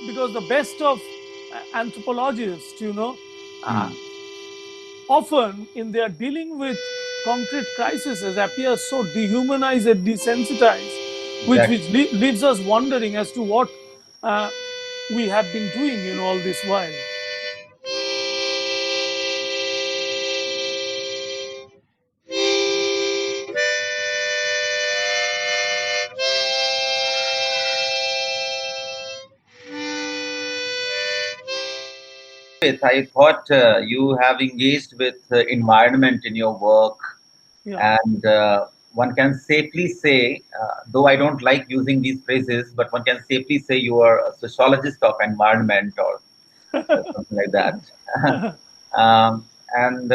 because the best of anthropologists, often in their dealing with concrete crises appear so dehumanized and desensitized, which Exactly. leaves us wondering as to what uh, we have been doing, all this while. I thought you have engaged with environment in your work, Yeah. and one can safely say, though I don't like using these phrases, but one can safely say you are a sociologist of environment or something like that. And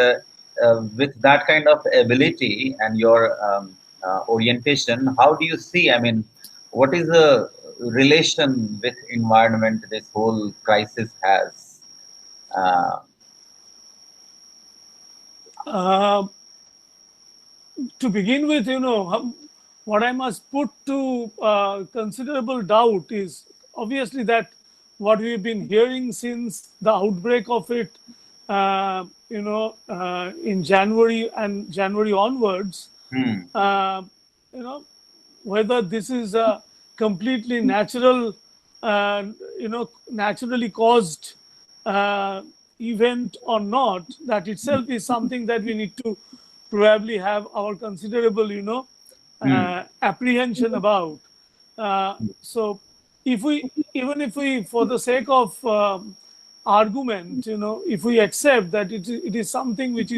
with that kind of ability and your orientation, how do you see? I mean, what is the relation with environment this whole crisis has? Uh, Uh, to begin with, what I must put to considerable doubt is obviously that what we've been hearing since the outbreak of it, in January and January onwards, hmm, uh, you know, whether this is a completely natural, naturally caused uh, event or not, that itself is something that we need to probably have our considerable, hmm, apprehension about. So, if we, even if we, for the sake of argument, if we accept that it is something which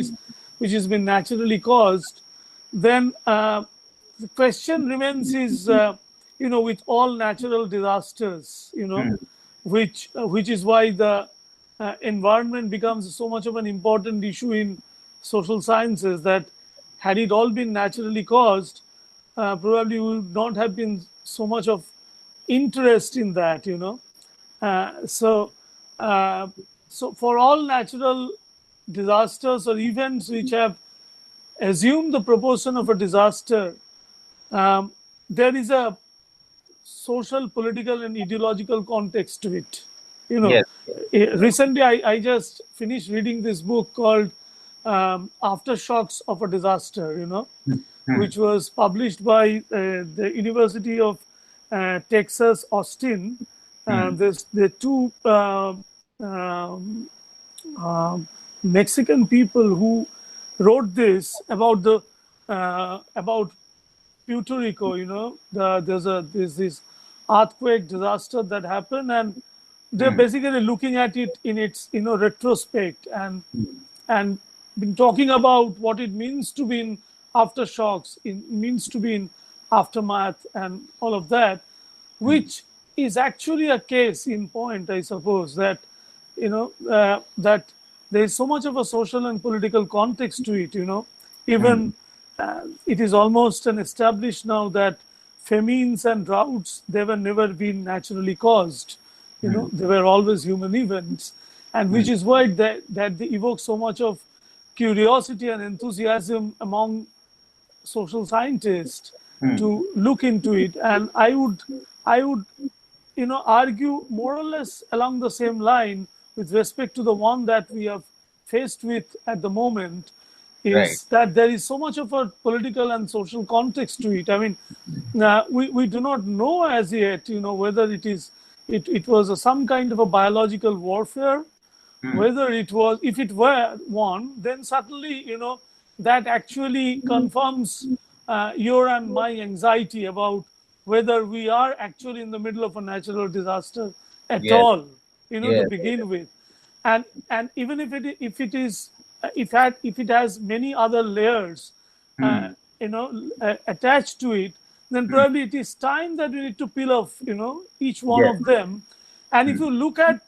has been naturally caused, then the question remains is, with all natural disasters, hmm, which is why the environment becomes so much of an important issue in social sciences, that had it all been naturally caused, probably we would not have been so much of interest in that, uh, so uh, so for all natural disasters or events which have assumed the proportion of a disaster, um, there is a social, political, and ideological context to it. yes, yes, Recently I just finished reading this book called Aftershocks of a Disaster, hmm, hmm, which was published by the University of Texas, Austin. hmm, There's the two um, um, Mexican people who wrote this about the about Puerto Rico. There's this earthquake disaster that happened, and they're hmm, basically looking at it in its retrospect, hmm, and been talking about what it means to be in aftershocks, it means to be in aftermath, and all of that, hmm, which is actually a case in point, I suppose, that that there is so much of a social and political context to it. hmm, Even it is almost an established now that famines and droughts, they were never been naturally caused. hmm, They were always human events, and which hmm, is why that they evoke so much of curiosity and enthusiasm among social scientists hmm, to look into it. And I would argue more or less along the same line with respect to the one that we have faced with at the moment, right. is that there is so much of a political and social context to it. I mean, we do not know as yet, whether it was some kind of a biological warfare, Hmm, whether it was, if it were one, then certainly, that actually confirms your and my anxiety about whether we are actually in the middle of a natural disaster at yes, all, to yes, begin with. And even if it is, if it has many other layers uh, hmm, attached to it, then hmm, probably it is time that we need to peel off, each one yes, of them. And if hmm, you look at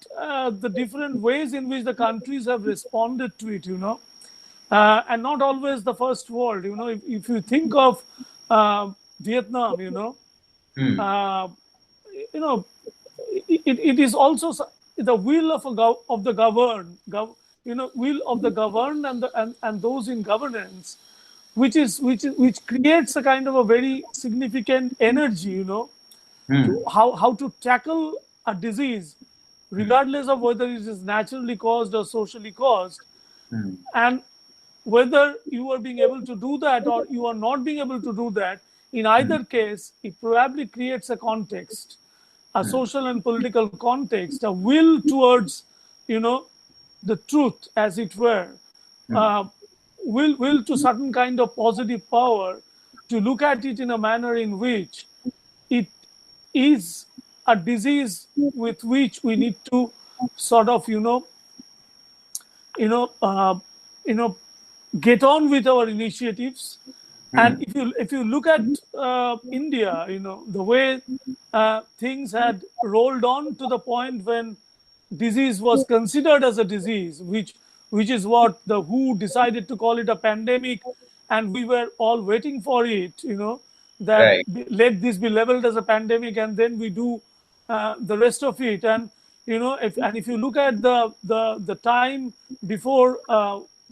the different ways in which the countries have responded to it, and not always the first world, if you think of Vietnam, hmm, uh, you know, it is also the will of of the governed, will of the governed and and those in governance, which creates a kind of a very significant energy, to hmm, how to tackle a disease regardless of whether it is naturally caused or socially caused. mm, And whether you are being able to do that or you are not being able to do that, in either case, it probably creates a context, a social and political context, a will towards, the truth, as it were, mm, uh, will to certain kind of positive power to look at it in a manner in which it is a disease with which we need to sort of, you know, uh, you know, get on with our initiatives. And mm, if you look at India, the way things had rolled on to the point when disease was considered as a disease, which is what the WHO decided to call it a pandemic, and we were all waiting for it, that right. let this be labeled as a pandemic, and then we do the rest of it. And if you look at the time before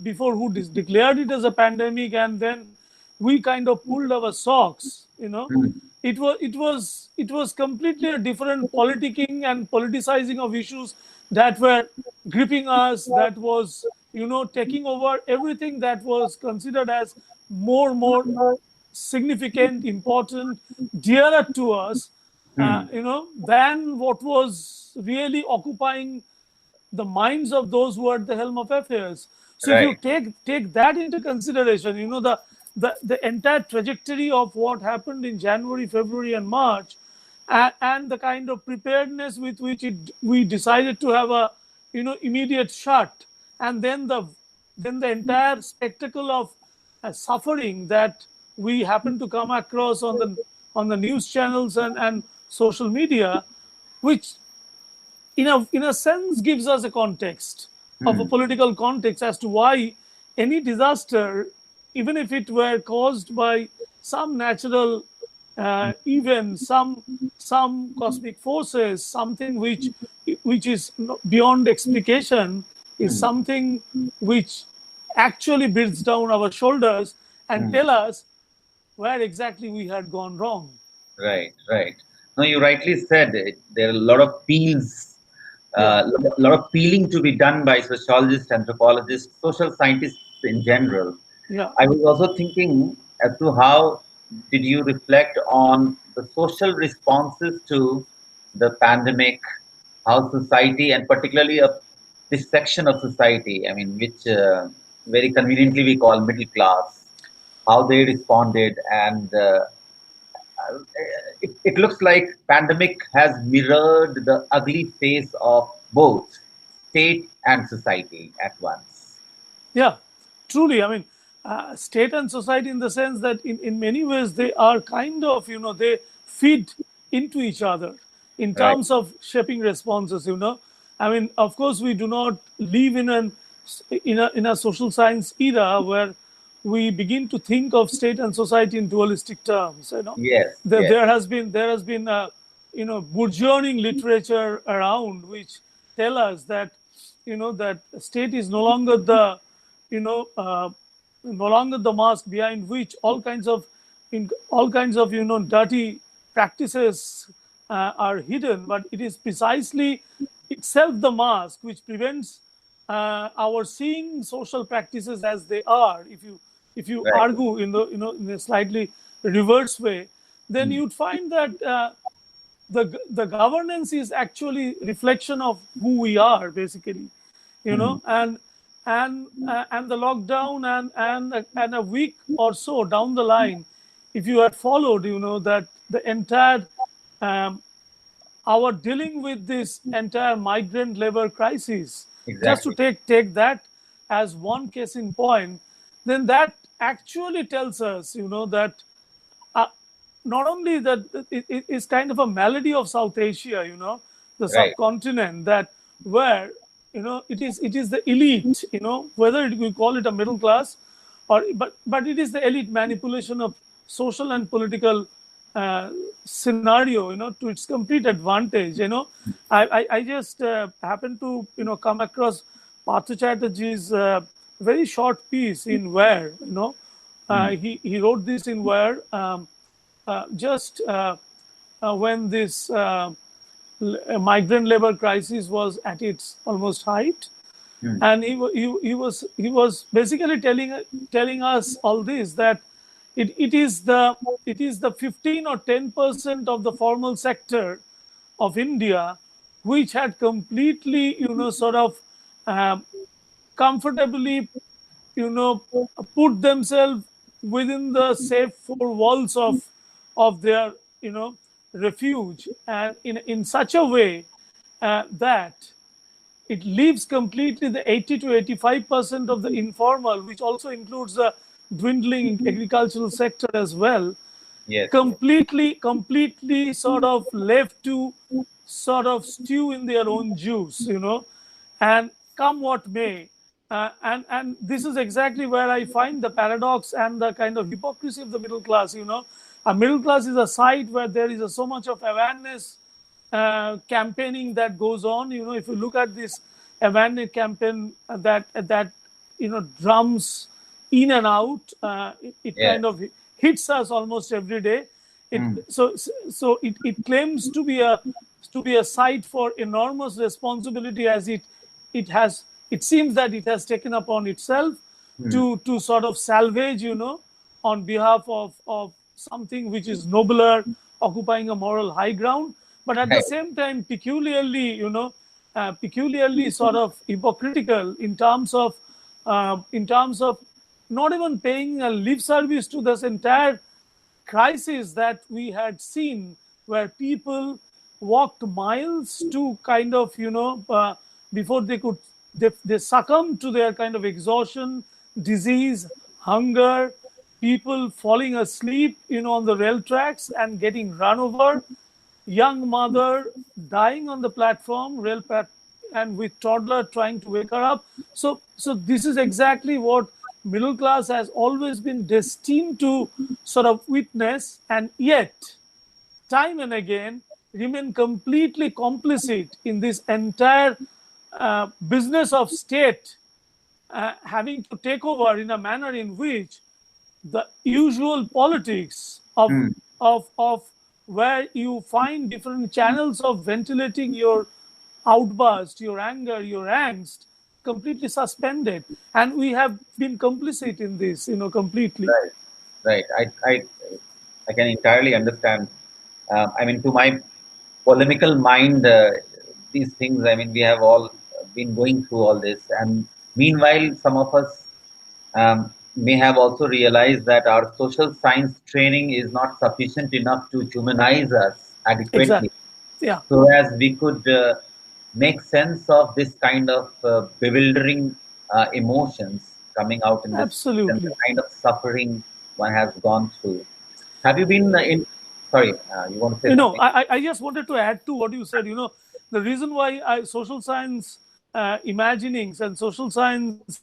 before WHO declared it as a pandemic, and then we kind of pulled our socks, Mm, it was completely a different politicking and politicizing of issues that were gripping us, that was taking over everything that was considered as more significant, important, dearer to us, mm, than what was really occupying the minds of those who are at the helm of affairs. So if you right. take that into consideration, the entire trajectory of what happened in January, February, and March, and the kind of preparedness with which we decided to have a immediate shut, and then the entire spectacle of suffering that we happen to come across on the news channels and social media, which in a sense gives us a context of a Mm, political context as to why any disaster, even if it were caused by some natural event, some cosmic forces, something which is beyond explication, is mm, something which actually beats down our shoulders and mm. tell us where exactly we had gone wrong. Right, right. No, you rightly said it. There are a lot of peels, Yeah, lot of peeling to be done by sociologists, anthropologists, social scientists in general. yeah, I was also thinking as to how did you reflect on the social responses to the pandemic, how society, and particularly this section of society, I mean, which very conveniently we call middle class, how they responded, and it looks like pandemic has mirrored the ugly face of both state and society at once. yeah. Truly, I mean, state and society, in the sense that in many ways they are kind of, they feed into each other in Right. terms of shaping responses. I mean, of course, we do not live in a social science era where we begin to think of state and society in dualistic terms. Yes. there, Yes. there has been burgeoning literature around which tell us that that state is you know no longer the mask behind which all kinds of dirty practices are hidden, but it is precisely itself the mask which prevents our seeing social practices as they are. If you Right. argue in a slightly reverse way, then Mm, you'd find that the governance is actually reflection of who we are, basically. you mm, know and and the lockdown and a week or so down the line, if you had followed, that the entire um, our dealing with this entire migrant labor crisis, just to exactly. take that as one case in point, then that actually tells us, that uh, not only that it's kind of a malady of South Asia, the Right. subcontinent, that where it is the elite, whether we call it a middle class, but it is the elite manipulation of social and political uh, scenario, to its complete advantage. I just happened to come across Partha Chatterjee's very short piece in Where. Mm, He wrote this in Where, just when this migrant labor crisis was at its almost height, Hmm. and he was basically telling us all this, that it is the 15 or 10% of the formal sector of India which had completely sort of uh, comfortably put themselves within the safe four walls of their refuge, and in such a way that it leaves completely the 80 to 85% of the informal, which also includes the dwindling agricultural sector as well, Yes, yes. completely sort of left to sort of stew in their own juice, and come what may. And this is exactly where I find the paradox and the kind of hypocrisy of the middle class. A middle class is a site where there is so much of awareness campaigning that goes on. If you look at this awareness campaign that drums in and out, it Yes. kind of hits us almost every day. It Hmm. it claims to be a site for enormous responsibility, as it seems that it has taken upon itself Hmm. to sort of salvage, on behalf of something which is nobler, occupying a moral high ground, but at the Right. same time peculiarly sort of hypocritical in terms of not even paying a lip service to this entire crisis that we had seen, where people walked miles to kind of before they succumb to their kind of exhaustion, disease, hunger, people falling asleep on the rail tracks and getting run over, young mother dying on the platform, and with toddler trying to wake her up. So this is exactly what middle class has always been destined to sort of witness, and yet time and again remain completely complicit in this entire business of state having to take over in a manner in which the usual politics of Hmm. of where you find different channels of ventilating your outburst, your anger, your angst, completely suspended, and we have been complicit in this, completely. Right. Right. I can entirely understand. I mean, to my polemical mind, these things. I mean, we have all been going through all this, and meanwhile, some of us may have also realized that our social science training is not sufficient enough to humanize us adequately, Exactly. Yeah. so as we could make sense of this kind of bewildering emotions coming out in the streets and the Absolutely. kind of suffering one has gone through. Have you been in? Sorry, you want to say something? I just wanted to add to what you said. The reason why social science imaginings and social science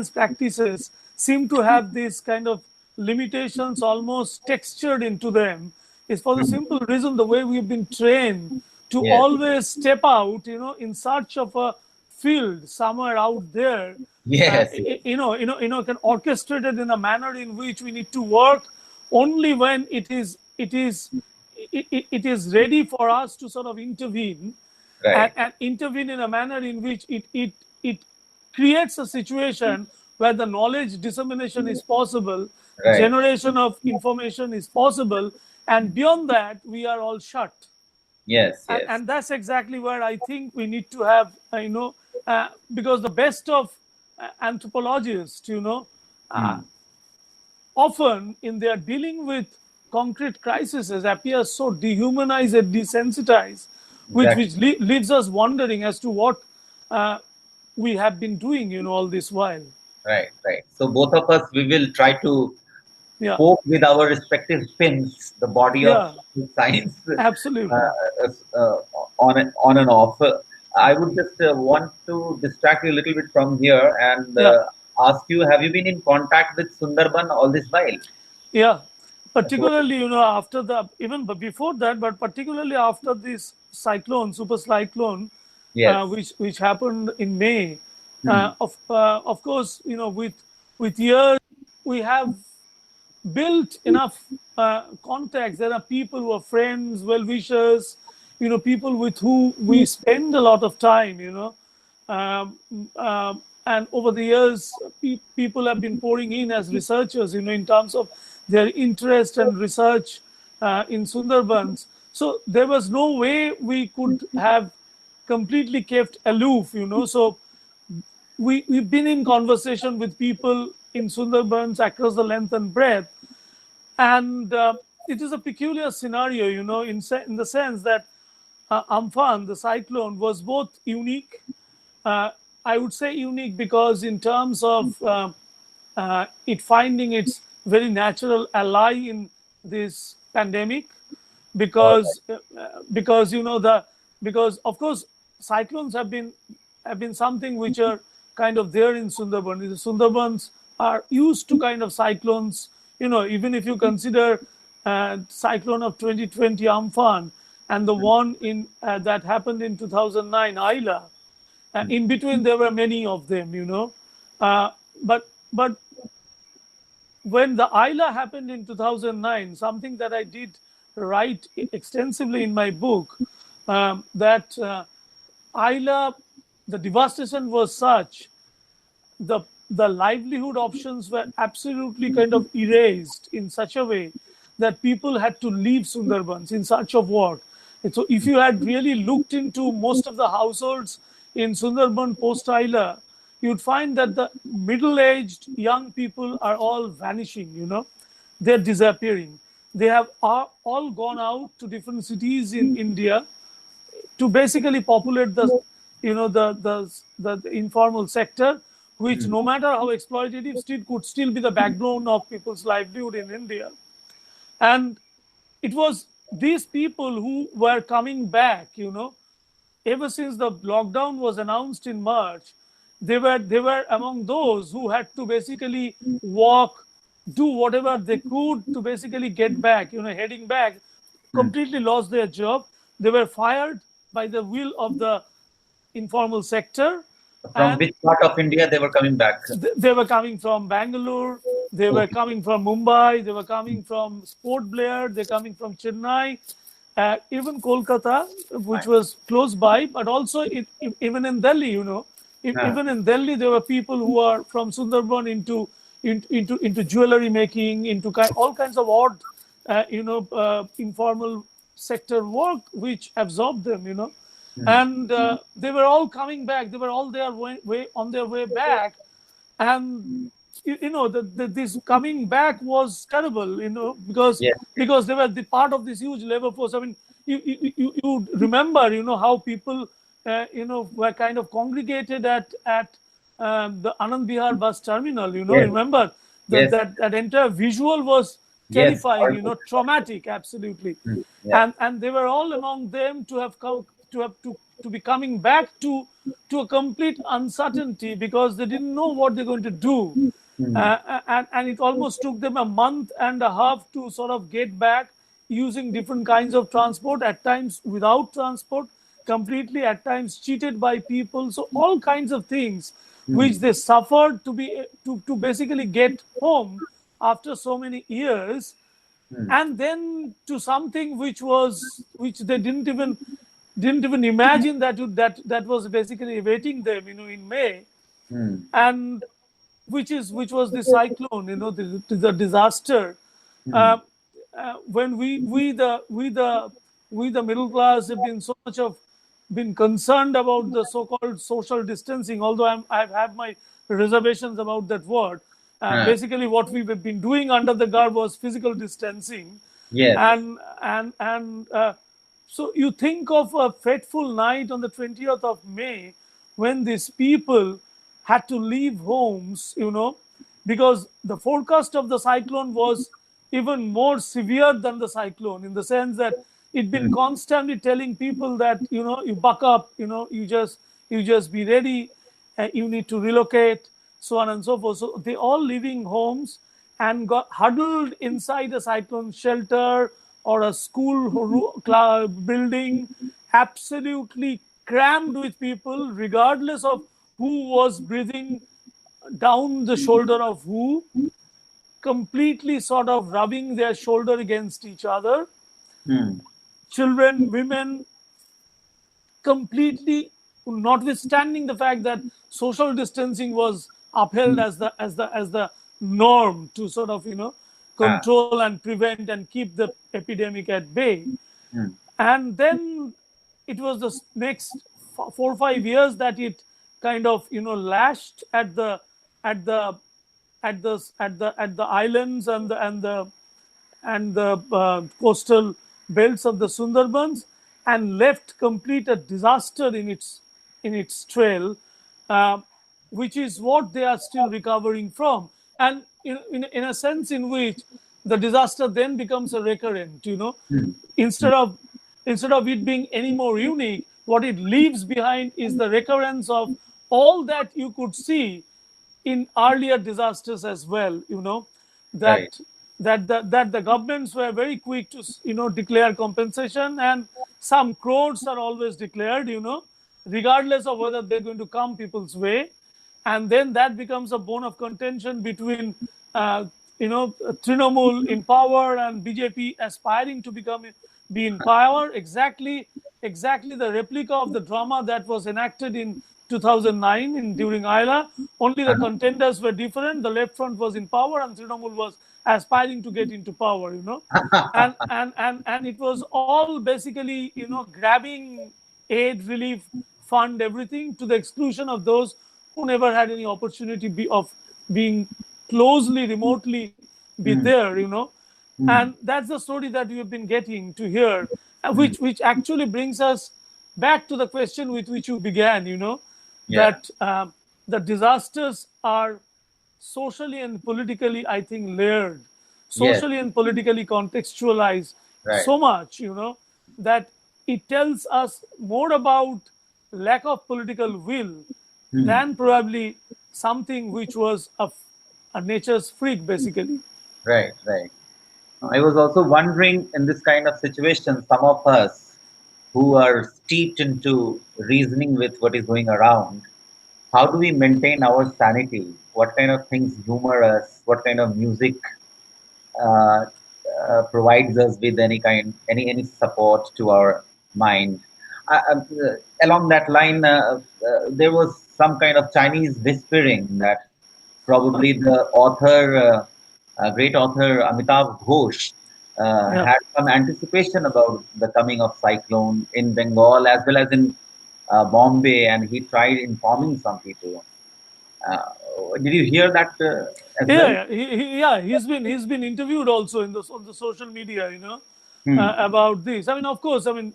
practices seem to have this kind of limitations almost textured into them is for the Mhm. simple reason the way we've been trained to Yes, always step out, in search of a field somewhere out there, yes, yes, can orchestrate it in a manner in which we need to work only when it is ready for us to sort of intervene, and, right, and intervene in a manner in which it creates a situation where the knowledge dissemination is possible, right, generation of information is possible, and beyond that we are all shut. yes, and, yes, and that's exactly where I think we need to have, because the best of anthropologists, Hmm. often in their dealing with concrete crises appear so dehumanized and desensitized, which Exactly, which leaves us wondering as to what uh, we have been doing, all this while. right, right. So both of us, we will try to Yeah, poke with our respective spins the body of yeah, science absolutely. on and off. I would just want to distract you a little bit from here and Yeah, ask you: have you been in contact with Sundarban all this while? yeah. So, Particularly, after before that, but particularly after this cyclone, super cyclone, yes. which happened in May. Hmm. Of course, with years we have built enough contacts. There are people who are friends, well wishers, people with who we spend a lot of time, um, and over the years, people have been pouring in as researchers, in terms of their interest and research in Sundarbans. So there was no way we could have completely kept aloof, So we've been in conversation with people in Sundarbans across the length and breadth. And it is a peculiar scenario, in the sense that Amphan, the cyclone, was both unique. I would say unique because in terms of it finding its very natural ally in this pandemic, All right. because because of course cyclones have been something which are kind of there in Sundarban. The Sundarbans are used to kind of cyclones. Even if you consider cyclone of 2020 Amphan and the one in that happened in 2009 Ayla, in between there were many of them. But when the Ayla happened in 2009, something that I did write extensively in my book, that Ayla, the devastation was such, the livelihood options were absolutely kind of erased in such a way that people had to leave Sundarbans in search of work. And so if you had really looked into most of the households in Sundarban post Ayla, you'd find that the middle-aged young people are all vanishing, they're disappearing. They have all gone out to different cities in India to basically populate the informal sector, which no matter how exploitative, could still be the backbone of people's livelihood in India. And it was these people who were coming back, ever since the lockdown was announced in March. They were among those who had to basically walk, do whatever they could to basically get back, heading back, completely lost their job. They were fired by the will of the informal sector. From And which part of India they were coming back? they were coming from Bangalore, they were Okay. coming from Mumbai, they were coming from Port Blair, they're coming from Chennai, even Kolkata, which Fine. was close by, but also even in Delhi, Yeah. even in Delhi, there were people who are from Sundarban into jewelry making, into all kinds of odd, informal sector work, which absorbed them, and they were all coming back. They were all on their way back, and this coming back was terrible, because Yes. they were the part of this huge labor force. I mean, you remember, how people, were kind of congregated at the Anand Bihar bus terminal. Yes. Remember Yes. that entire visual was Yes. terrifying, All- traumatic, absolutely. Yeah. And they were all among them to have come to be coming back to a complete uncertainty, because they didn't know what they're going to do. And it almost took them a month and a half to sort of get back, using different kinds of transport, at times without transport, completely, at times cheated by people. So all kinds of things which they suffered to basically get home after so many years, and then to something which they didn't even imagine that was basically awaiting them, in May, and which was the cyclone, the disaster. Uh, when we the middle class have been so much of been concerned about the so-called social distancing, although I've had my reservations about that word. Uh, Basically, what we've been doing under the guard was physical distancing, yes. and so you think of a fateful night on the 20th of May, when these people had to leave homes, because the forecast of the cyclone was even more severe than the cyclone, in the sense that it'd been constantly telling people that, you buck up, you just be ready, you need to relocate, so on and so forth. So they all leaving homes and got huddled inside a cyclone shelter or a school building, absolutely crammed with people, regardless of who was breathing down the shoulder of who, completely sort of rubbing their shoulder against each other. Children, women, completely, notwithstanding the fact that social distancing was upheld mm, as the norm to sort of ah, control and prevent and keep the epidemic at bay. mm, And then it was the next 4 or 5 years that it kind of lashed at the at the islands and the coastal belts of the Sundarbans, and left complete a disaster in its trail, uh, which is what they are still recovering from. And in a sense in which the disaster then becomes a recurrent, mm, instead mm, of instead of it being any more unique, what it leaves behind is the recurrence of all that you could see in earlier disasters as well. right. That the governments were very quick to declare compensation, and some crores are always declared, regardless of whether they're going to come people's way. And then that becomes a bone of contention between uh, Trinamool in power and BJP aspiring to be in power. Exactly the replica of the drama that was enacted in 2009 during Ayla. Only the Uh-huh. contenders were different. The left front was in power, and Trinamool was aspiring to get into power. And it was all basically grabbing aid, relief, fund, everything, to the exclusion of those who never had any opportunity of being closely, remotely be Mm, there. And mm, that's the story that we have been getting to hear, mm, which actually brings us back to the question with which you began. yeah, That the disasters are socially and politically, I think, layered, yes, socially and politically contextualized right. so much, that it tells us more about lack of political will Mm, than probably something which was a nature's freak, basically. right, right. I was also wondering in this kind of situation, some of us who are steeped into reasoning with what is going around, how do we maintain our sanity? What kind of things humor us? What kind of music uh, provides us with any support to our mind? Along that line, there was some kind of Chinese whispering that probably the great author Amitav Ghosh, Yeah. had some anticipation about the coming of cyclone in Bengal as well as in Bombay, and he tried informing some people. Uh, did you hear that as well? Yeah, he's been interviewed also on the social media, Hmm. about this. I mean, of course, I mean,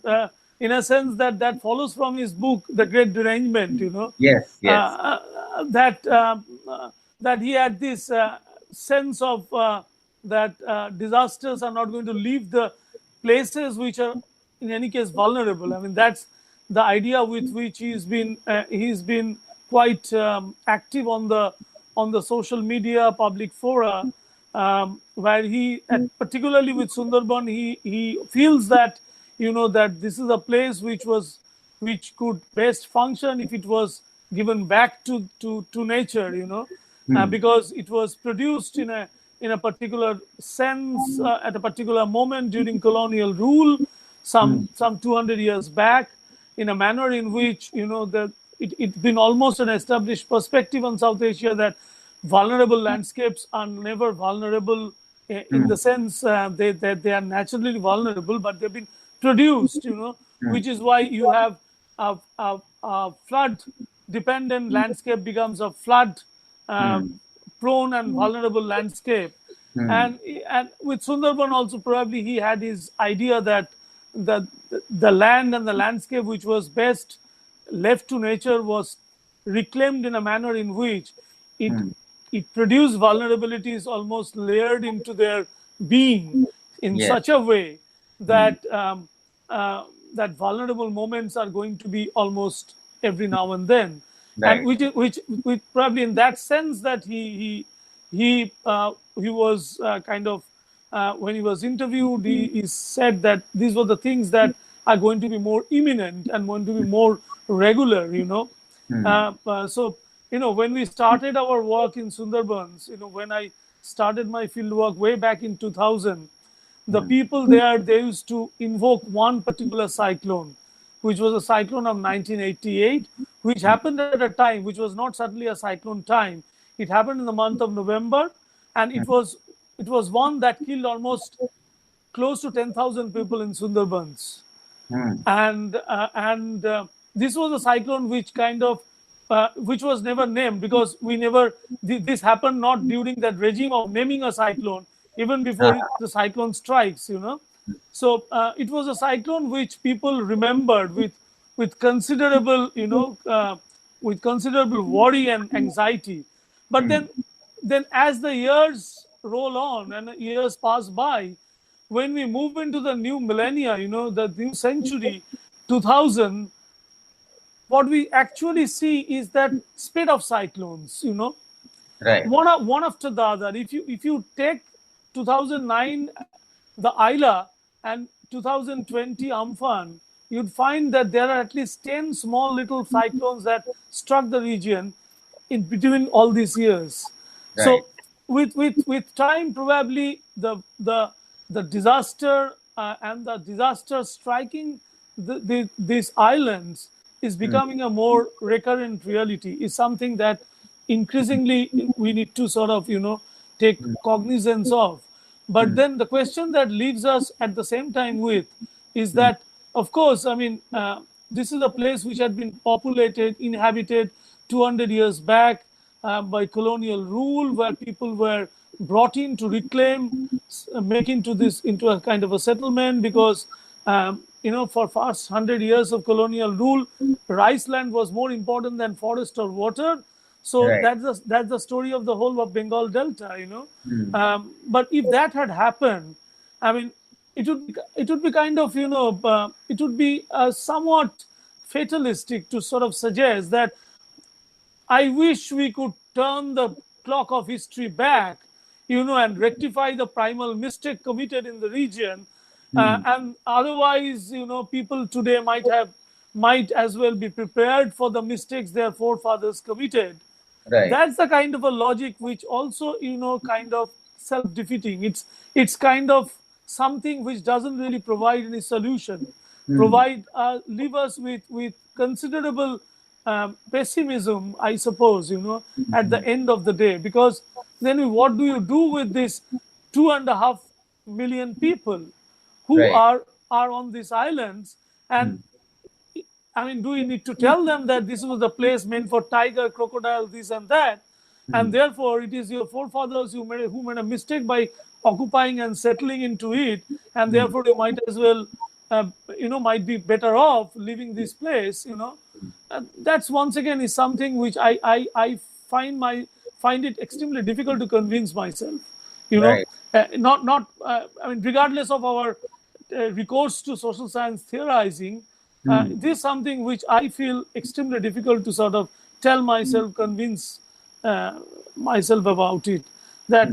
in a sense that follows from his book, The Great Derangement. Yes, Uh, yes. that that he had this sense of that disasters are not going to leave the places which are in any case vulnerable. I mean, that's the idea with which he's been quite active on the social media public fora, where particularly with Sundarban, he feels that that this is a place which could best function if it was given back to nature, Hmm. because it was produced in a particular sense, at a particular moment during colonial rule, Hmm. some 200 years back, in a manner in which it's been almost an established perspective on South Asia that vulnerable landscapes are never vulnerable, in Hmm. the sense they are naturally vulnerable, but they've been produced, Hmm. which is why you have a flood dependent landscape becomes a flood uh, Hmm. prone and vulnerable landscape. Hmm. And with Sundarban also, probably he had his idea that the land and the landscape which was best left to nature was reclaimed in a manner in which it Hmm. it produced vulnerabilities almost layered into their being in Yes. such a way Hmm. that that vulnerable moments are going to be almost every now and then. And Right. which probably in that sense that he was kind of, when he was interviewed, he said that these were the things that are going to be more imminent and going to be more regular. Hmm. So when we started our work in Sundarbans, when I started my field work way back in 2000, the Hmm. people there, they used to invoke one particular cyclone, which was a cyclone of 1988, which happened at a time which was not suddenly a cyclone time. It happened in the month of November, and it was one that killed almost close to 10,000 people in Sundarbans. Mm. And this was a cyclone which was never named, because this happened not during that regime of naming a cyclone, even before the cyclone strikes, So it was a cyclone which people remembered with considerable, with considerable worry and anxiety. But then as the years roll on and years pass by, when we move into the new millennia, the new century, 2000, what we actually see is that spate of cyclones, Right. one after the other. If you take 2009, the Isla, and 2020 Amphan, you'd find that there are at least 10 small little cyclones that struck the region in between all these years. Right. So with time, probably the disaster and the disaster striking these islands is becoming a more recurrent reality, is something that increasingly we need to sort of, take cognizance of. But then the question that leaves us at the same time with is that, of course, this is a place which had been populated, inhabited 200 years back by colonial rule, where people were brought in to reclaim, make into a kind of a settlement, because for first 100 years of colonial rule, rice land was more important than forest or water. So Right. that's the story of the whole of Bengal Delta, But if that had happened, it would be kind of, it would be somewhat fatalistic to sort of suggest that I wish we could turn the clock of history back, and rectify the primal mistake committed in the region. And otherwise, people today might as well be prepared for the mistakes their forefathers committed. Right. That's the kind of a logic which also, kind of self-defeating. It's kind of something which doesn't really provide any solution, leave us with considerable pessimism, I suppose, at the end of the day. Because then what do you do with this 2.5 million people who Right. are on these islands? And do we need to tell them that this was the place meant for tiger, crocodile, this and that, and therefore it is your forefathers who made a mistake by occupying and settling into it, and therefore you might as well, might be better off leaving this place, That's once again is something which I find it extremely difficult to convince myself, Right. regardless of our recourse to social science theorizing. This is something which I feel extremely difficult to sort of tell myself, convince myself about it. That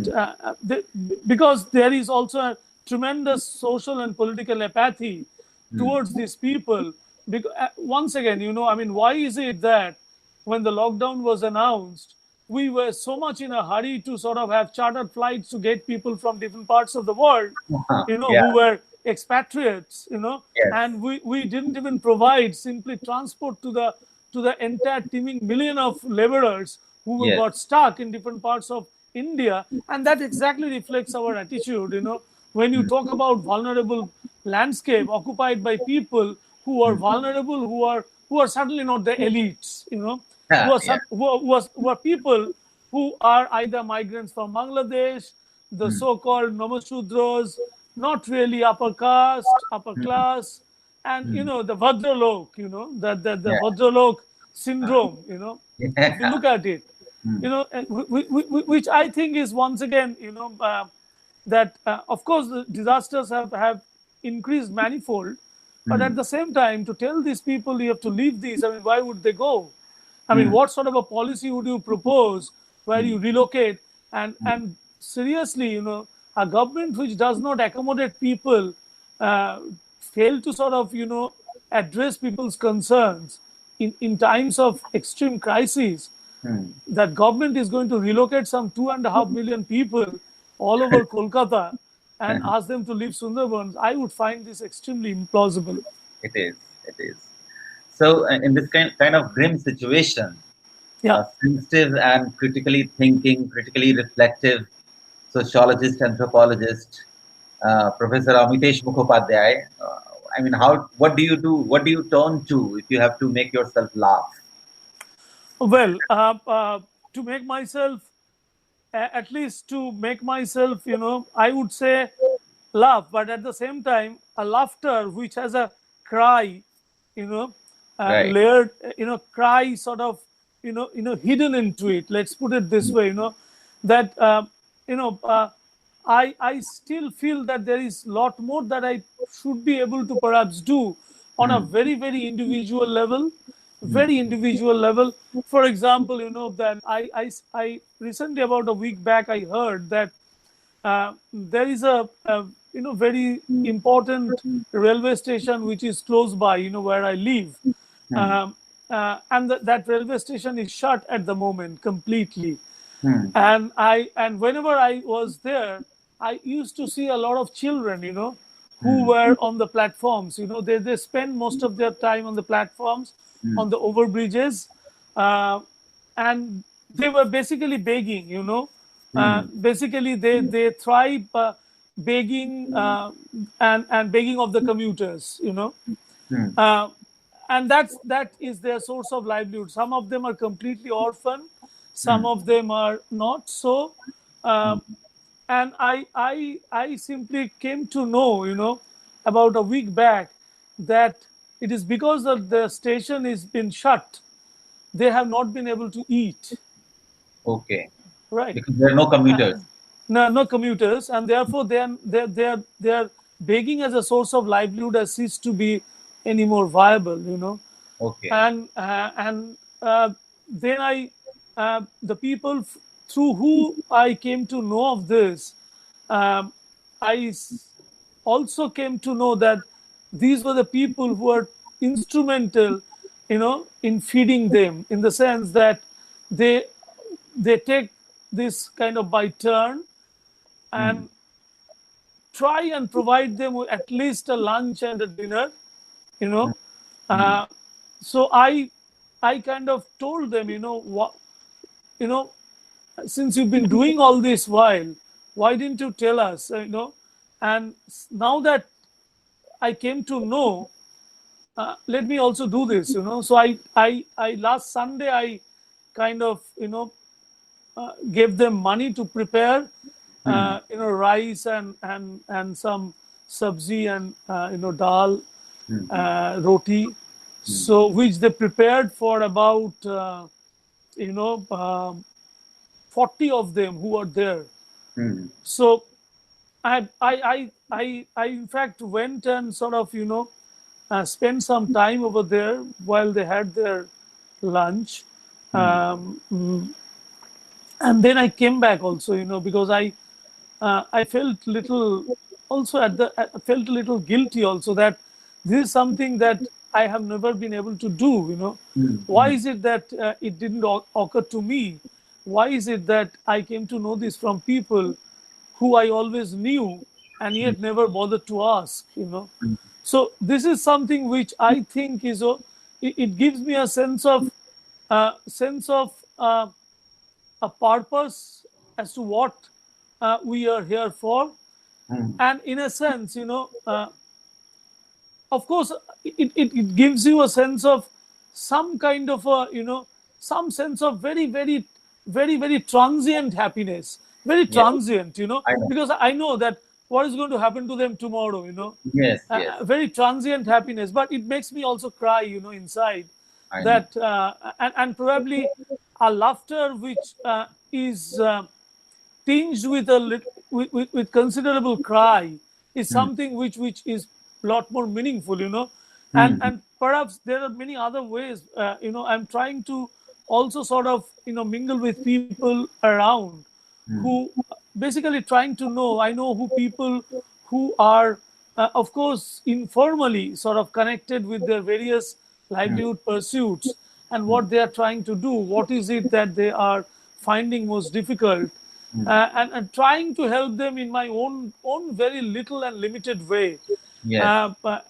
because there is also a tremendous social and political apathy towards these people. Because, once again, why is it that when the lockdown was announced, we were so much in a hurry to sort of have chartered flights to get people from different parts of the world, Yeah. who were expatriates, Yes. and we didn't even provide simply transport to the entire teeming million of laborers who Yes. got stuck in different parts of India. And that exactly reflects our attitude, when you talk about vulnerable landscape occupied by people who are vulnerable, who are certainly not the elites, Yeah. Yeah. who are people who are either migrants from Bangladesh, the so-called Namashudras, not really upper caste, upper class, and the Bhadralok, the Yeah. Bhadralok syndrome, if you Yeah. look at it, and which I think is once again, that of course the disasters have increased manifold, but at the same time, to tell these people you have to leave these, why would they go? What sort of a policy would you propose where you relocate and seriously, a government which does not accommodate people, fail to sort of, address people's concerns in times of extreme crises, that government is going to relocate some 2.5 million people all over Kolkata and ask them to leave Sundarbans, I would find this extremely implausible. It is. It is. So, in this kind of grim situation, Yeah. sensitive and critically thinking, critically reflective sociologist, anthropologist, Professor Amitesh Mukhopadhyay. I mean, what do you do? What do you turn to if you have to make yourself laugh? Well, to make myself, at least to make myself, I would say laugh, but at the same time, a laughter which has a cry, you know, Right. layered, cry sort of, hidden into it. Let's put it this way, that, you know, uh, I still feel that there is lot more that I should be able to perhaps do on a Hmm. very, very individual level, Hmm. very individual level. For example, that I recently, about a week back, I heard that there is a very important railway station which is close by, where I live, Hmm. um, and that railway station is shut at the moment completely. Hmm. And whenever I was there, I used to see a lot of children, who Hmm. were on the platforms. They spend most of their time on the platforms, Hmm. on the overbridges, uh, and they were basically begging. Hmm. Basically, they thrive begging, and begging of the commuters. Hmm. Uh, and that is their source of livelihood. Some of them are completely orphan, some Hmm. of them are not so. Hmm. uh, and I simply came to know, about a week back, that it is because of the station is been shut, they have not been able to eat, Okay. right? Because there are no commuters. No commuters, and therefore they are begging as a source of livelihood has ceased to be any more viable, Okay. and then the people through who I came to know of this, um, also came to know that these were the people who are instrumental, in feeding them, in the sense that they they take this kind of by turn Hmm. and try and provide them with at least a lunch and a dinner, you Hmm. know. Hmm. Uh, so I kind of told them, what, you know, since you've been doing all this while, why didn't you tell us, And now that I came to know, let me also do this, So I last Sunday I kind of, gave them money to prepare, Hmm. rice and some sabzi and dal, Hmm. roti, Hmm. so which they prepared for about you know um 40 of them who are there. Hmm. So I in fact went and sort of spent some time over there while they had their lunch. Hmm. And then I came back also, because I felt little also I felt a little guilty also that this is something that I have never been able to do. Hmm. Why Hmm. is it that it didn't occur to me? Why is it that I came to know this from people who I always knew and Hmm. yet never bothered to ask? Hmm. So this is something which I think is it gives me a sense of a purpose as to what we are here for. Hmm. And in a sense, of course, it gives you a sense of some kind of a, some sense of very, very, very, very transient happiness, very Yes. transient, I know. because I know that what is going to happen to them tomorrow, Yes. Yes. very transient happiness, but it makes me also cry, inside, I know. that and probably a laughter which is tinged with with considerable cry is Hmm. something which is a lot more meaningful, and Hmm. and perhaps there are many other ways, I'm trying to also sort of mingle with people around Hmm. who basically trying to know. I know who people who are of course informally sort of connected with their various Hmm. livelihood pursuits, and Hmm. what they are trying to do, what is it that they are finding most difficult, Hmm. and trying to help them in my own very little and limited way, Yes. but,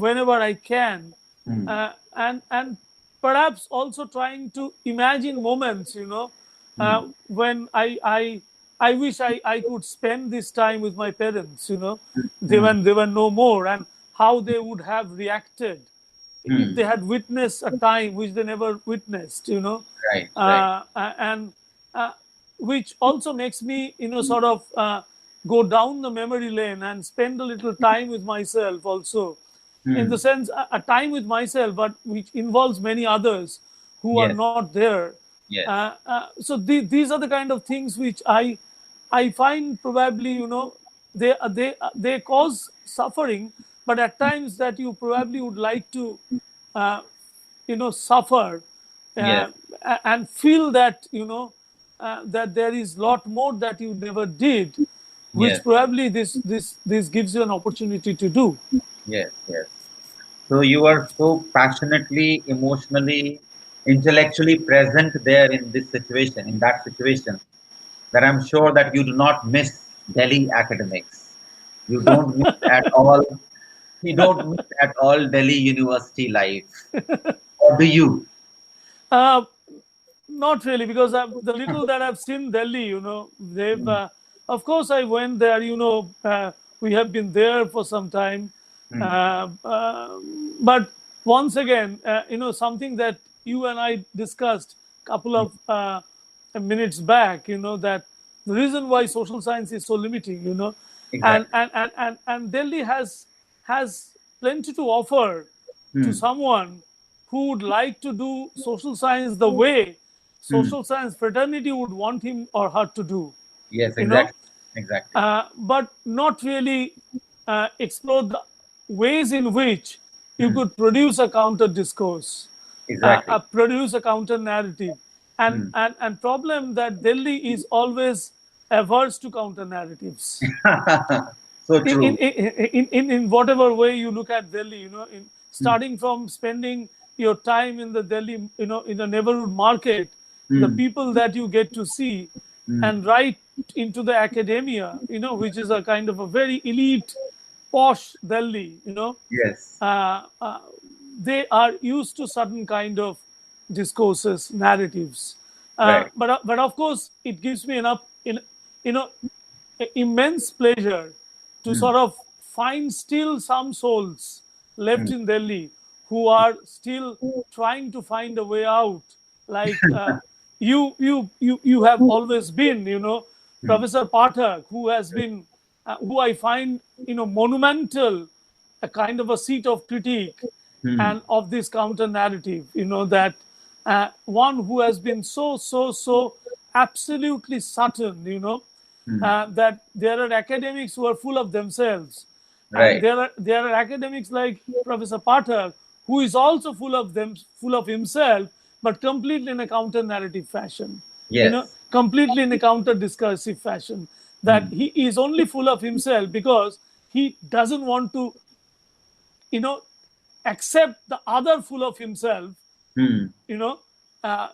whenever I can. Hmm. And perhaps also trying to imagine moments, Hmm. when I wish I could spend this time with my parents, they Hmm. when they were no more, and how they would have reacted if Hmm. they had witnessed a time which they never witnessed, Right. Right. and uh, which also makes me, sort of go down the memory lane and spend a little time with myself also, in the Hmm. sense a time with myself, but which involves many others who are Yes. not there. Yes. So these are the kind of things which I find probably, they cause suffering, but at times that you probably would like to uh, suffer, Yes. uh, and feel that, that there is lot more that you never did, which Yes. probably this gives you an opportunity to do. Yes. Yes. So you are so passionately, emotionally, intellectually present there in this situation, in that situation, that I'm sure that you do not miss Delhi academics. You don't miss at all. You don't miss at all Delhi university life. Or do you? uh, Not really, because the little that I've seen Delhi, they've, Hmm. of course, I went there, we have been there for some time. Hmm. But once again, something that you and I discussed a couple Hmm. of minutes back, that the reason why social science is so limiting, Exactly. and Delhi has plenty to offer to Hmm. someone who would like to do social science the way Hmm. social science fraternity would want him or her to do, Yes, you know, exactly. Exactly. but not really explore the ways in which you Hmm. could produce a counter discourse, Exactly. produce a counter narrative, Hmm. and problem that Delhi is always averse to counter narratives So in in, true. in whatever way you look at Delhi, Hmm. starting from spending your time in the Delhi, in the neighborhood market, the Hmm. people that you get to see, Hmm. and right into the academia, which is a kind of a very elite, posh Delhi, Yes. uh, uh, they are used to certain kind of discourses, narratives. Right. But of course, it gives me enough, you know, immense pleasure to Hmm. sort of find still some souls Hmm. left in Delhi who are still trying to find a way out. Like you have always been, Hmm. Professor Pathak, who has been, who I find, monumental, a kind of a seat of critique Hmm. and of this counter narrative, that one who has been so absolutely certain, Hmm. that there are academics who are full of themselves, and Right. there are academics like Professor Pathak, who is also full of himself, but completely in a counter narrative fashion, Yes. completely in a counter discursive fashion. That Hmm. he is only full of himself because he doesn't want to, you know, accept the other full of himself, Hmm. you know, uh,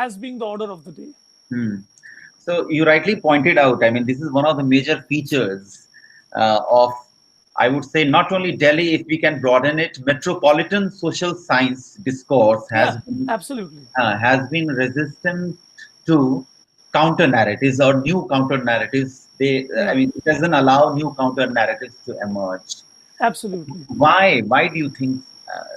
as being the order of the day. Hmm. So you rightly pointed out, I mean, this is one of the major features of, I would say, not only Delhi, if we can broaden it, metropolitan social science discourse Yeah, absolutely. has been resistant to counter narratives or new counter narratives. I Yeah, mean, it doesn't allow new counter narratives to emerge. absolutely. Why? Why do you think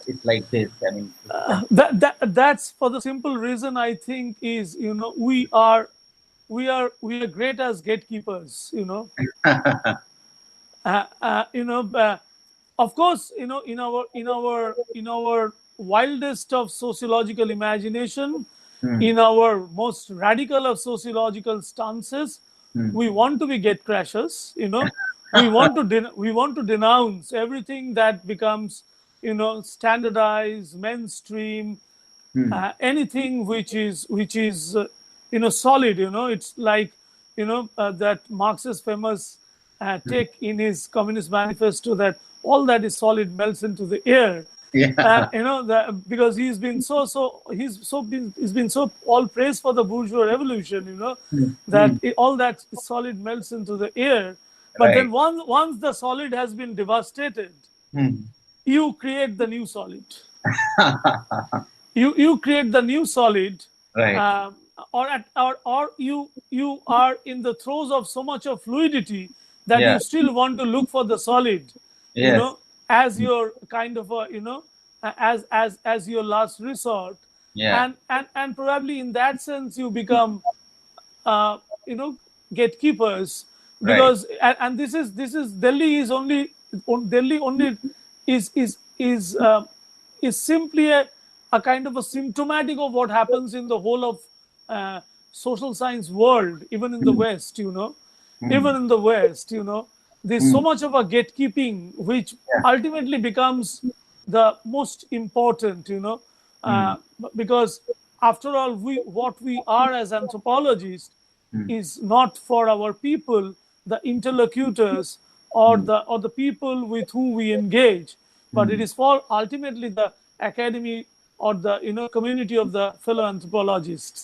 it's like this? I mean, if you can. That's for the simple reason, I think, is, we are great as gatekeepers. Uh, uh, you know, uh, of course, in our wildest of sociological imagination, Hmm. in our most radical of sociological stances, Hmm. we want to be gate crashers. We want to denounce everything that becomes, standardized, mainstream, Hmm. anything which is solid. It's like, that Marx's famous Hmm. take in his Communist Manifesto, that all that is solid melts into the air. Yeah. Because he's been so all praised for the bourgeois revolution, Hmm. that Hmm. all that solid melts into the air. But then Right. once the solid has been devastated, Hmm. you create the new solid. You create the new solid, Right. or you are in the throes of so much of fluidity that Yeah. you still want to look for the solid, you Yes. know, as your kind of a, as your last resort. Yeah. And probably in that sense you become, uh, you know gatekeepers, Right. because and this is Delhi is only, Delhi only is simply a kind of a symptomatic of what happens in the whole of social science world, even in the Mm. West, even Mm. in the West, there's so Mm. much of a gatekeeping which Yeah. ultimately becomes the most important, Mm. because after all, what we are as anthropologists Mm. is not for our people, the interlocutors, or Mm. the people with whom we engage, but it Mm. is for ultimately the academy, or the community of the fellow anthropologists.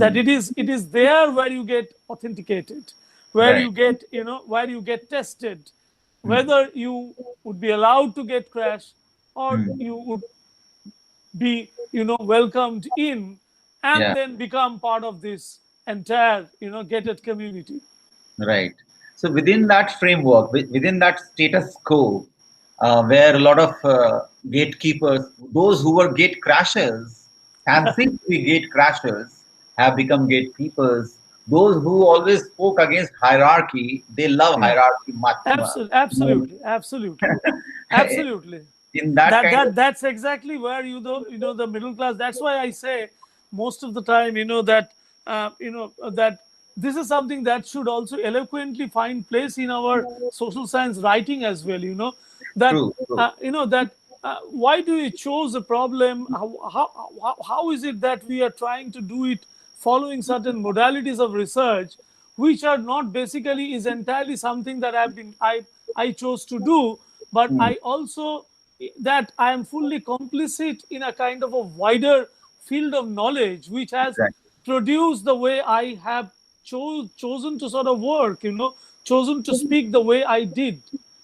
That Mm. it is there where you get authenticated, where Right. you get, where you get tested, Mm. whether you would be allowed to get crash, or Mm. you would be welcomed in, and Yeah. then become part of this entire gated community. Right. So within that framework, within that status quo, where a lot of gatekeepers, those who were gate crashers, fancied to be gate crashers, have become gatekeepers. Those who always spoke against hierarchy, they love Yeah, hierarchy much more. absolutely. In that that kind that of that's exactly where the middle class. That's why I say most of the time, that this is something that should also eloquently find place in our social science writing as well, that true, true. why do we chose a problem, how is it that we are trying to do it following certain modalities of research, which are not basically is entirely something that I chose to do, but Hmm. I also, that I am fully complicit in a kind of a wider field of knowledge which has Exactly. produced the way I have chosen to sort of work, chosen to speak the way I did,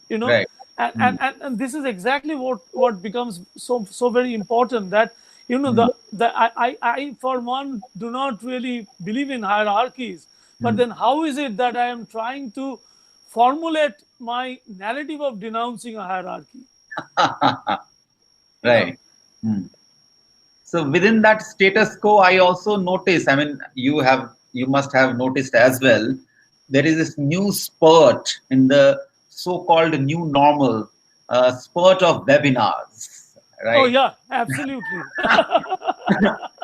you know. Right. And, Hmm. and, and, and this is exactly what becomes so very important, that Hmm. I for one do not really believe in hierarchies, but Hmm. then how is it that I am trying to formulate my narrative of denouncing a hierarchy? you know Right. Hmm. So within that status quo, I also notice, I mean, you must have noticed as well, there is this new spurt in the so-called new normal, spurt of webinars, oh right? yeah, absolutely.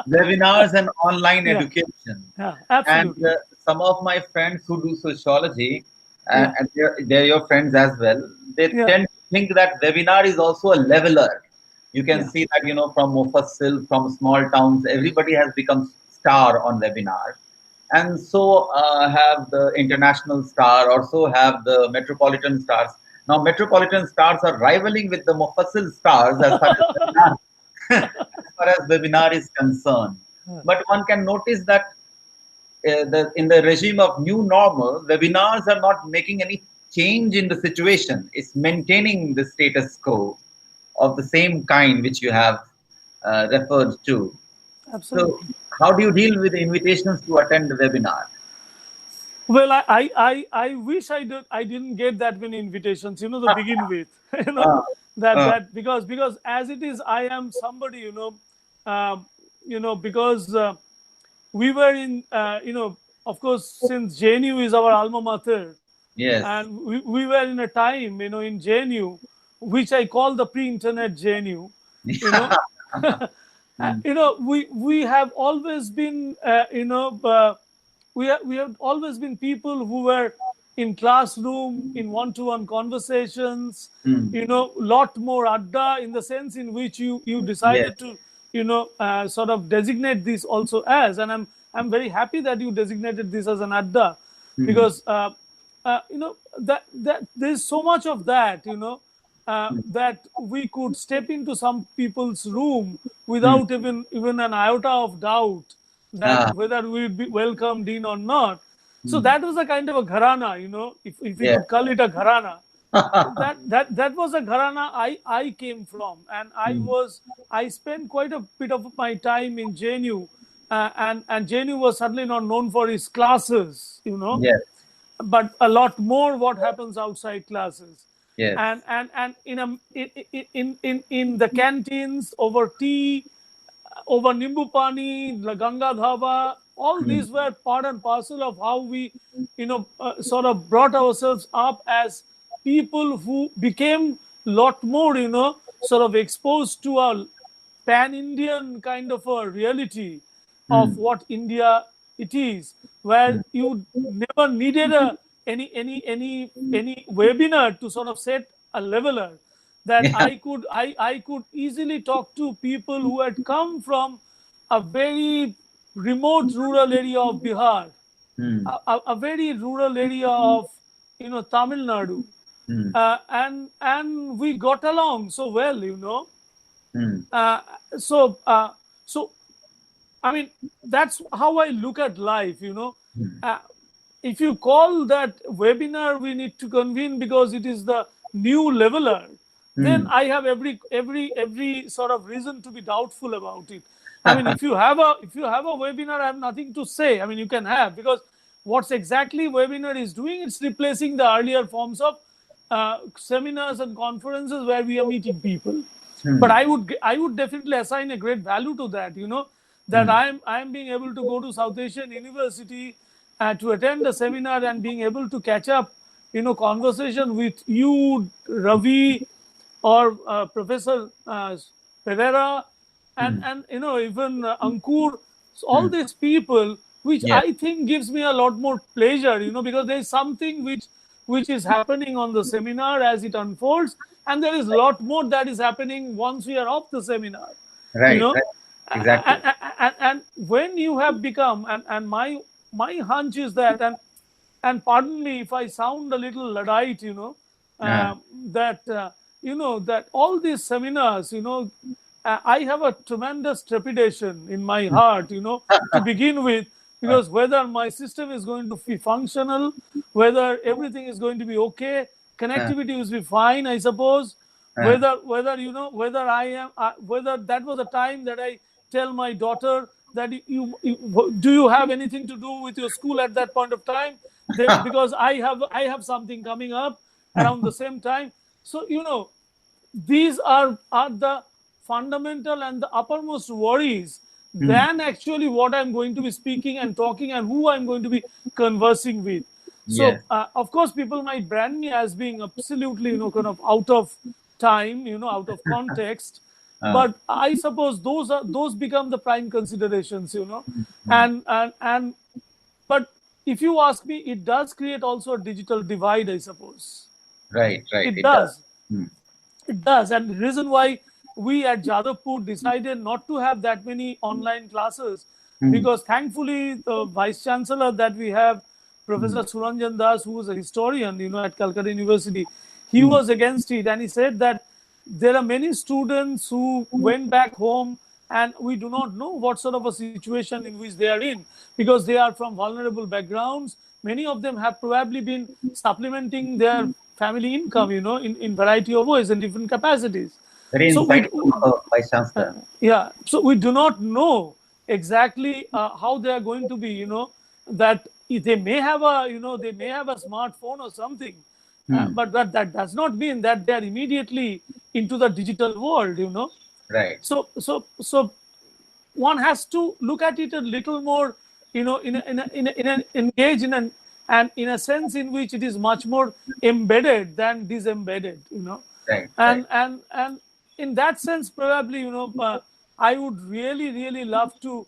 Webinars and online Yeah, education. yeah, And absolutely. some of my friends who do sociology, Yeah, and they're your friends as well, they yeah, tend to think that webinar is also a leveler. You can yeah. see that, from Mufassil, from small towns, everybody has become star on webinar. And so have the international star, or so have the metropolitan stars. Now, metropolitan stars are rivaling with the Mufassil stars as far as webinar, as far as webinar is concerned. But one can notice that in the regime of new normal, webinars are not making any change in the situation. It's maintaining the status quo of the same kind which you have referred to. So, Absolutely. how do you deal with the invitations to attend the webinar? Well, I wish I didn't get that many invitations, to begin with. you know, Uh, uh, because as it is, I am somebody, because we were in, of course, since JNU is our alma mater, yes. and we were in a time, in JNU, which I call the pre-internet JNU, you know. Mm. We have always been, we have always been people who were in classroom, in one-to-one conversations, Mm. lot more Adda, in the sense in which you Yes. decided to, sort of designate this also as, and I'm very happy that you designated this as an Adda, Mm. because that there's so much of that, that we could step into some people's room Mm. without even an iota of doubt that Ah. whether we'd be welcomed in or not. So Mm. that was a kind of a gharana, if we Yes. could call it a gharana. That was a gharana I came from, and Hmm. I spent quite a bit of my time in JNU, and JNU was certainly not known for its classes, Yes, but a lot more what happens outside classes, yes. and in the canteens over tea, over Nimbu Pani, La Ganga Dhaba, all Hmm. these were part and parcel of how we, sort of brought ourselves up as people who became lot more, sort of exposed to a pan-Indian kind of a reality of Hmm. what India it is, where Hmm. you never needed any webinar to sort of set a leveler, that Yeah. I could easily talk to people who had come from a very remote rural area of Bihar, Hmm. a very rural area of Tamil Nadu, Hmm. and we got along so well. Hmm. Uh, so uh, so I mean, that's how I look at life. Hmm. Uh, if you call that webinar we need to convene because it is the new leveler, then Hmm. I have every sort of reason to be doubtful about it. I mean, if you have a webinar, I have nothing to say. I mean, you can have, because what's exactly webinar is doing, it's replacing the earlier forms of seminars and conferences where we are meeting people. But Hmm. I would definitely assign a great value to that. That Hmm. I'm being able to go to South Asian University to attend a seminar and being able to catch up, conversation with you, Ravi, or Professor Pereira, and Hmm. even Ankur. So all Hmm. these people, which Yes. I think gives me a lot more pleasure, because there is something which is happening on the seminar as it unfolds, and there is a lot more that is happening once we are off the seminar. You Right. know, Right. Exactly. and when you have become, and my hunch is that, and pardon me if I sound a little luddite, Uh, that that all these seminars, I have a tremendous trepidation in my heart, to begin with, uh, because whether my system is going to be functional, whether everything is going to be okay, uh, connectivity will be fine, I suppose. uh, Whether whether whether that was a time that I tell my daughter that do you have anything to do with your school at that point of time, because I have something coming up around the same time. So these are the fundamental and the uppermost worries hmm. than actually what I'm going to be speaking and talking and who I'm going to be conversing with. So Yes. of course people might brand me as being absolutely kind of out of time, out of context, Uh, but I suppose those become the prime considerations, hmm. and but if you ask me, it does create also a digital divide, I suppose. Right. Right. It It does. does. Hmm. It does. And the reason why we at Jadavpur decided not to have that many online classes, Hmm. because thankfully the vice chancellor that we have, Hmm. Professor Suranjan Das, who was a historian, at Calcutta University, he Hmm. was against it, and he said that there are many students who went back home and we do not know what sort of a situation in which they are in, because they are from vulnerable backgrounds. Many of them have probably been supplementing their family income, in variety of ways and different capacities. Very So insightful, Vice Chancellor. yeah, so we do not know exactly how they are going to be, that they may have a smartphone or something, Hmm. but that does not mean that they are immediately into the digital world. Right. So one has to look at it a little more, engage in an and in a sense in which it is much more embedded than disembedded. Right. Right. And in that sense, probably, I would really love to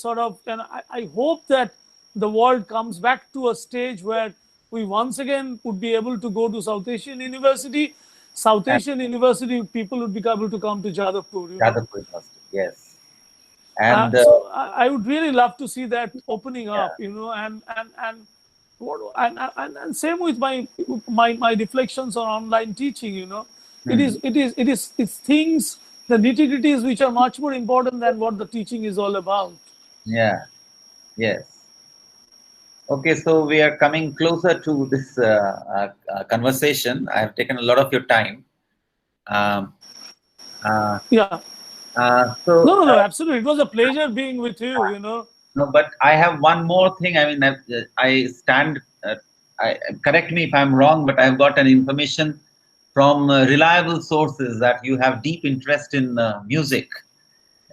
sort of, and I hope that the world comes back to a stage where we once again would be able to go to South Asian University. South And Asian University people would be able to come to Jadavpur. Jadavpur University. Yes. And So I would really love to see that opening yeah. up, and same with my reflections on online teaching. It Hmm. is it is it is it's things, the nitty gritties, which are much more important than what the teaching is all about. Yeah. Yes. Okay, so we are coming closer to this conversation. I have taken a lot of your time. Um, uh, Yeah. so, No, no, no, absolutely. It was a pleasure being with you, no, but I have one more thing. I mean, I stand. Correct me if I'm wrong, but I've got an information from reliable sources that you have deep interest in music,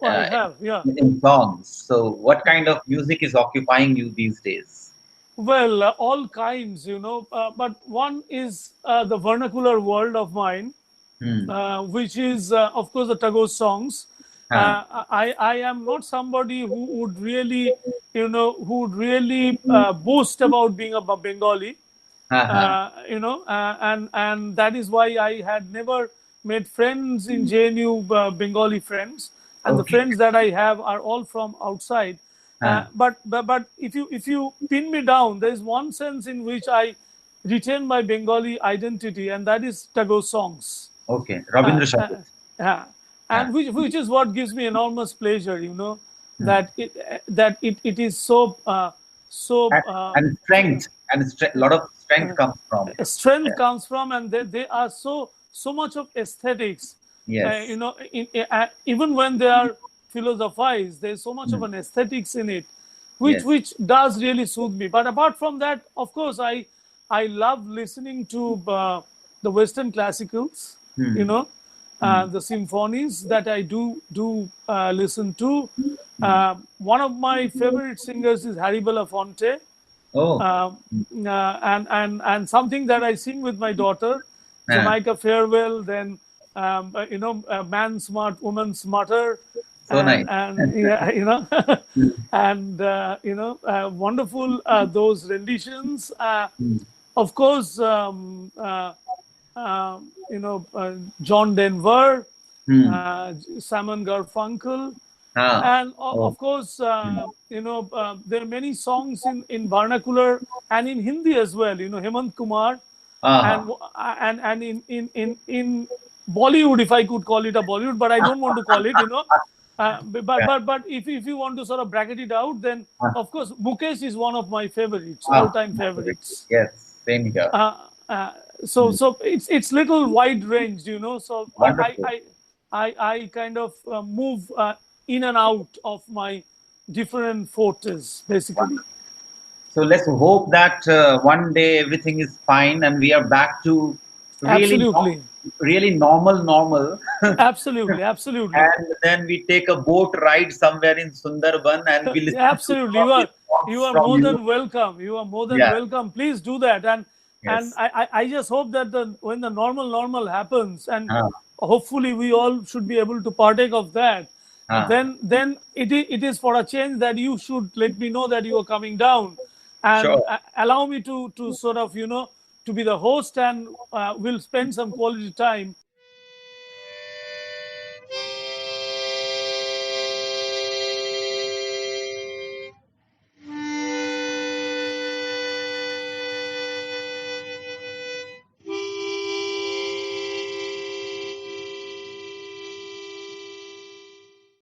Oh, I uh, have, yeah. in songs. So, what kind of music is occupying you these days? Well, all kinds, but one is the vernacular world of mine, Hmm. which is, of course, the Tagore songs. Huh. I am not somebody who would really, boast about being a Bengali. Huh, huh. And that is why I had never made friends in JNU, Bengali friends, and the Okay. friends that I have are all from outside. Huh. But if you pin me down, there is one sense in which I retain my Bengali identity, and that is Tagore songs. Okay. Uh, Rabindra uh, Shakur. yeah. Huh. And which is what gives me enormous pleasure, Hmm. that it is so so And, and strength and a lot of strength comes from. strength Yeah. comes from, and they are so much of aesthetics. Yes. Even when they are philosophize, there's so much of Hmm. an aesthetics in it, which Yes. which does really soothe me. But apart from that, of course, I love listening to the Western classicals. You Hmm. know, Hmm. the symphonies that I do listen to. Hmm. One of my favorite singers is Harry Belafonte, Oh. um, and something that I sing with my daughter, Huh. Jamaica Farewell, then Man Smart, Woman Smarter, So nice. and yeah, Hmm. and wonderful those renditions. Hmm. Of course, John Denver, Hmm. Simon Garfunkel, Ah. and Oh. of course, Hmm. there are many songs in vernacular and in Hindi as well. Hemant Kumar, Ah. and and in Bollywood, if I could call it a Bollywood, but I don't want to call it. But Yeah. if you want to sort of bracket it out, then Ah. of course Mukesh is one of my favorites, all Ah. time favorites. Yes. Same here. Uh, uh, so Hmm. so it's little wide ranged, so Wonderful. I kind of move in and out of my different fortes, basically. Wonderful. So let's hope that one day everything is fine and we are back to really, Absolutely, really normal. absolutely, absolutely. And then we take a boat ride somewhere in Sundarban and we listen to Absolutely, some of the you songs are from more you. than welcome. You are more than Yeah. welcome. Please do that, and Yes. I just hope that when the normal happens, and Ah, hopefully we all should be able to partake of that. ah, Then it is for a change that you should let me know that you are coming down, and sure. allow me to sort of to be the host, and we'll spend some quality time